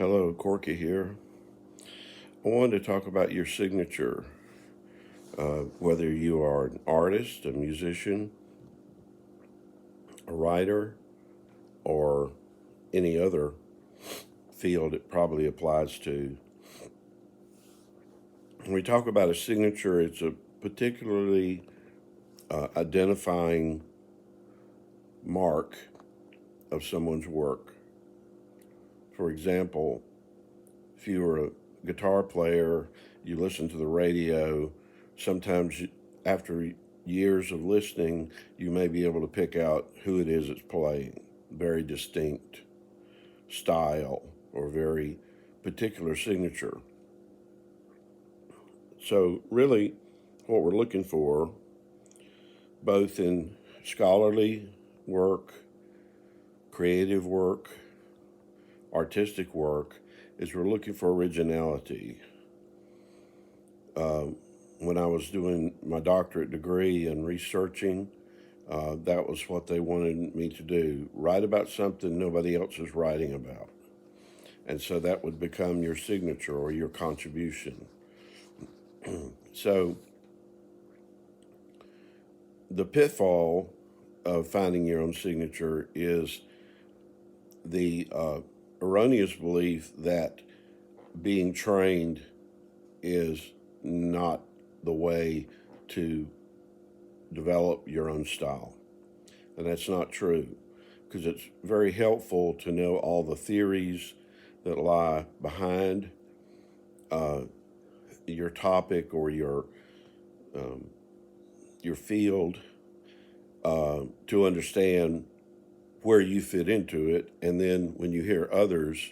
Hello, Corky here. I wanted to talk about your signature, whether you are an artist, a musician, a writer, or any other field it probably applies to. When we talk about a signature, it's a particularly identifying mark of someone's work. For example, if you were a guitar player, you listen to the radio, sometimes after years of listening, you may be able to pick out who it is that's playing. Very distinct style or very particular signature. So, really, what we're looking for, both in scholarly work, creative work, artistic work, is we're looking for originality. When I was doing my doctorate degree and researching, that was what they wanted me to do. Write about something nobody else is writing about. And so that would become your signature or your contribution. So the pitfall of finding your own signature is the erroneous belief that being trained is not the way to develop your own style. And that's not true, because it's very helpful to know all the theories that lie behind your topic or your field, to understand where you fit into it. And then when you hear others,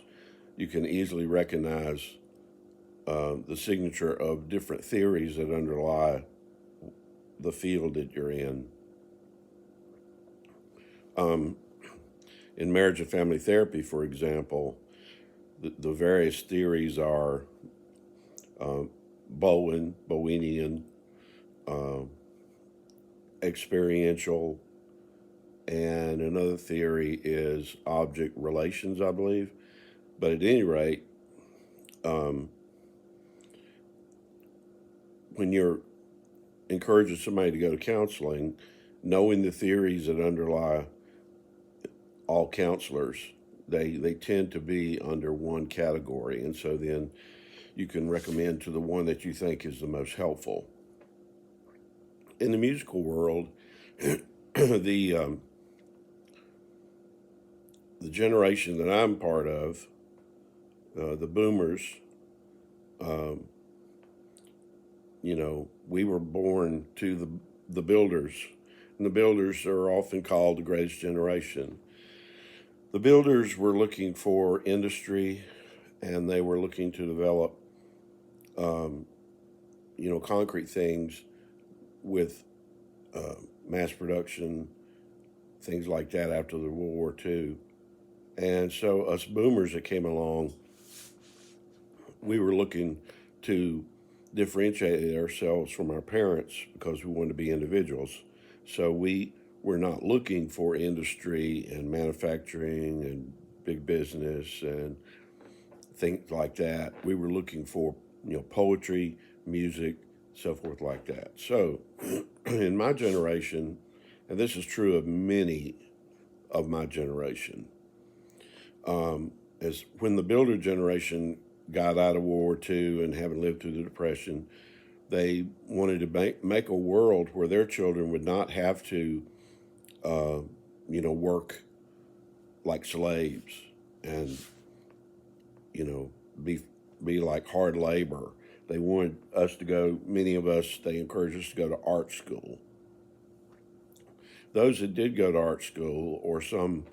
you can easily recognize the signature of different theories that underlie the field that you're in. In marriage and family therapy, for example, the various theories are Bowenian, experiential, and another theory is object relations, I believe. But at any rate, when you're encouraging somebody to go to counseling, knowing the theories that underlie all counselors, they tend to be under one category. And so then you can recommend to the one that you think is the most helpful. In the musical world, the generation that I'm part of, the boomers, we were born to the builders, and the builders are often called the greatest generation. The builders were looking for industry, and they were looking to develop, concrete things with mass production, things like that after the World War II. And so us boomers that came along, we were looking to differentiate ourselves from our parents because we wanted to be individuals. So we were not looking for industry and manufacturing and big business and things like that. We were looking for, poetry, music, so forth like that. So in my generation, and this is true of many of my generation, as when the builder generation got out of World War II and having lived through the Depression, they wanted to make a world where their children would not have to, work like slaves and, be like hard labor. They wanted us to go, many of us, they encouraged us to go to art school. Those that did go to art school, or some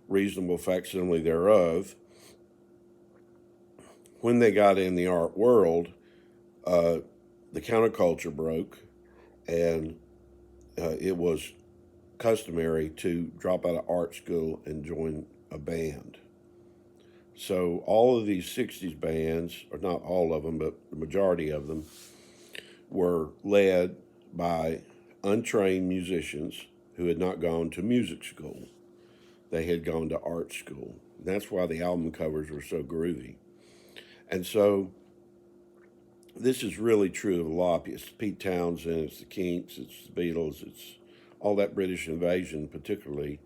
reasonable facsimile thereof, when they got in the art world, the counterculture broke, and it was customary to drop out of art school and join a band. So all of these 60s bands, or not all of them, but the majority of them, were led by untrained musicians who had not gone to music school. They had gone to art school. That's why the album covers were so groovy. And so this is really true of a lot. It's Pete Townsend, it's the Kinks, it's the Beatles, it's all that British invasion, particularly.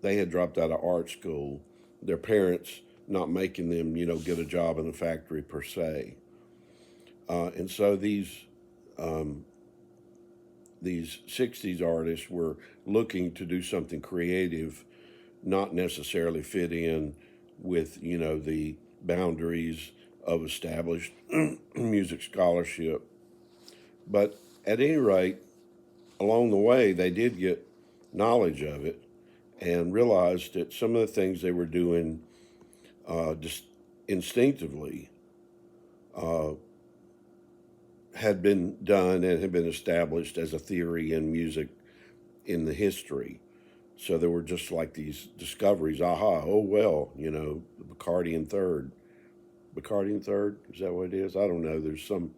They had dropped out of art school. Their parents not making them, get a job in the factory per se. And so these 60s artists were looking to do something creative, not necessarily fit in with, the boundaries of established music scholarship. But at any rate, along the way, they did get knowledge of it and realized that some of the things they were doing just instinctively had been done and had been established as a theory in music in the history. So there were just like these discoveries. Aha! Oh well, the Bacardi third. Bacardi third, is that what it is? I don't know. There's some,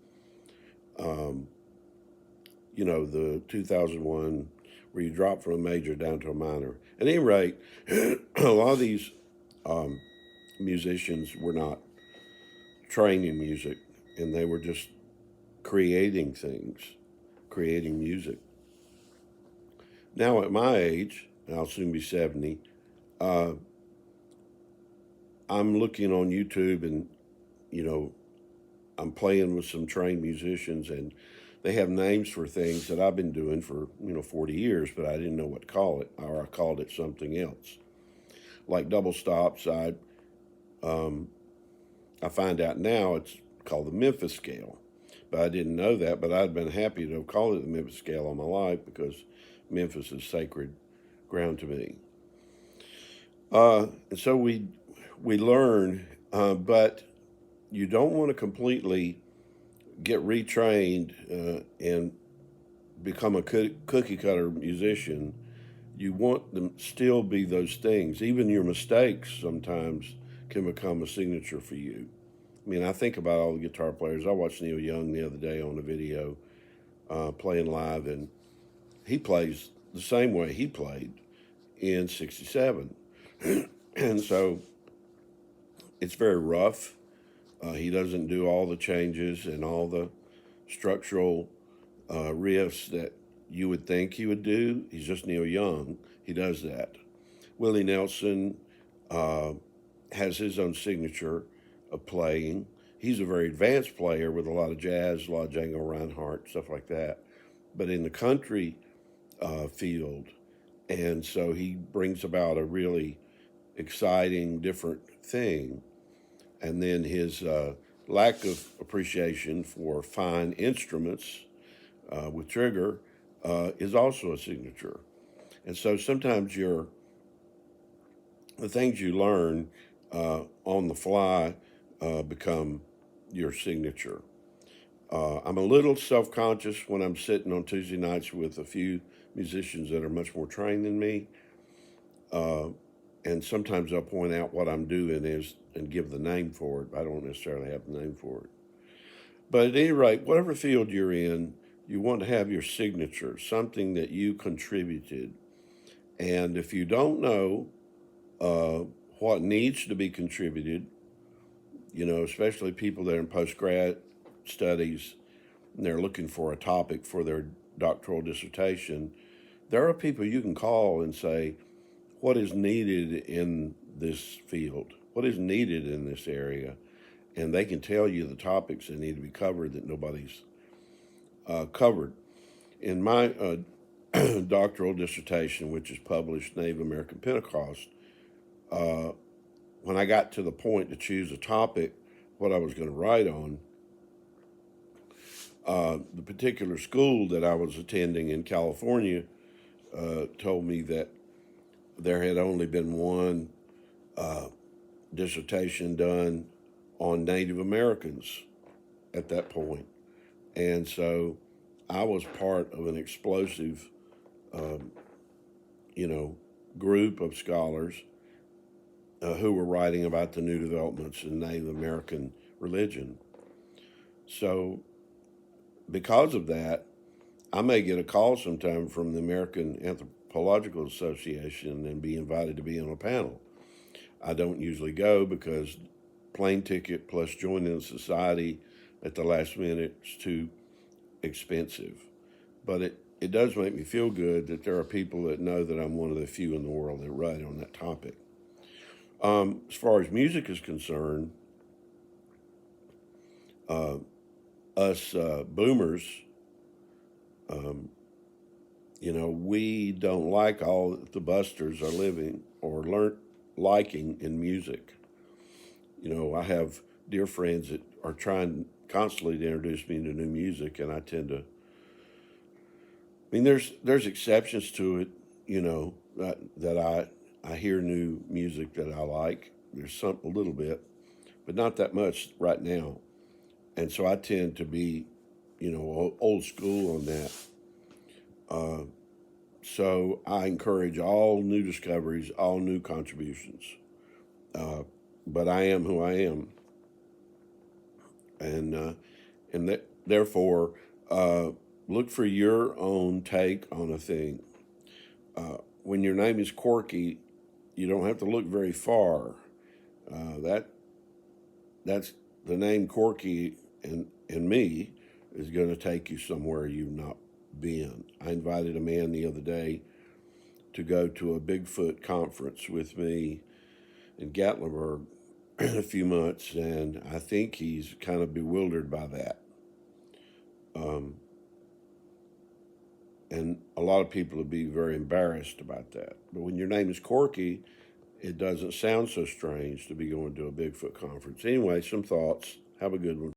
the 2001 where you drop from a major down to a minor. At any rate, a lot of these musicians were not trained in music, and they were just creating things, creating music. Now at my age, I'll soon be 70, I'm looking on YouTube and, I'm playing with some trained musicians, and they have names for things that I've been doing for, 40 years, but I didn't know what to call it, or I called it something else. Like double stops, I find out now it's called the Memphis scale. But I didn't know that, but I'd been happy to have called it the Memphis scale all my life because Memphis is sacred ground to me. And so we learn, but you don't want to completely get retrained and become a cookie cutter musician. You want them to still be those things. Even your mistakes sometimes can become a signature for you. I mean, I think about all the guitar players. I watched Neil Young the other day on a video playing live, and he plays the same way he played in '67. And so it's very rough. He doesn't do all the changes and all the structural riffs that you would think he would do. He's just Neil Young. He does that. Willie Nelson has his own signature of playing. He's a very advanced player with a lot of jazz, a lot of Django Reinhardt, stuff like that. But in the country field, and so he brings about a really exciting, different thing. And then his lack of appreciation for fine instruments with trigger is also a signature. And so sometimes the things you learn on the fly become your signature. I'm a little self-conscious when I'm sitting on Tuesday nights with a few musicians that are much more trained than me. And sometimes I'll point out what I'm doing is and give the name for it. I don't necessarily have the name for it. But at any rate, whatever field you're in, you want to have your signature, something that you contributed. And if you don't know what needs to be contributed, especially people that are in postgrad studies and they're looking for a topic for their doctoral dissertation, there are people you can call and say, what is needed in this field? What is needed in this area? And they can tell you the topics that need to be covered that nobody's covered. In my doctoral dissertation, which is published, Native American Pentecost, when I got to the point to choose a topic, what I was going to write on, the particular school that I was attending in California told me that there had only been one dissertation done on Native Americans at that point. And so I was part of an explosive, group of scholars who were writing about the new developments in Native American religion. So because of that, I may get a call sometime from the American Anthropological Association and be invited to be on a panel. I don't usually go because plane ticket plus joining the society at the last minute is too expensive. But it does make me feel good that there are people that know that I'm one of the few in the world that write on that topic. As far as music is concerned, uh, us boomers, um, we don't like all that the busters are living or liking in music. I have dear friends that are trying constantly to introduce me to new music, and I tend to. I mean, there's exceptions to it, that I hear new music that I like. There's some a little bit, but not that much right now, and so I tend to be, old school on that. Uh, so I encourage all new discoveries, all new contributions. Uh, but I am who I am, and therefore, uh, look for your own take on a thing. When your name is Corky, you don't have to look very far. That's the name Corky and me is going to take you somewhere you've not been. I invited a man the other day to go to a Bigfoot conference with me in Gatlinburg in a few months, and I think he's kind of bewildered by that. Um, and a lot of people would be very embarrassed about that. But when your name is Corky, it doesn't sound so strange to be going to a Bigfoot conference. Anyway, some thoughts. Have a good one.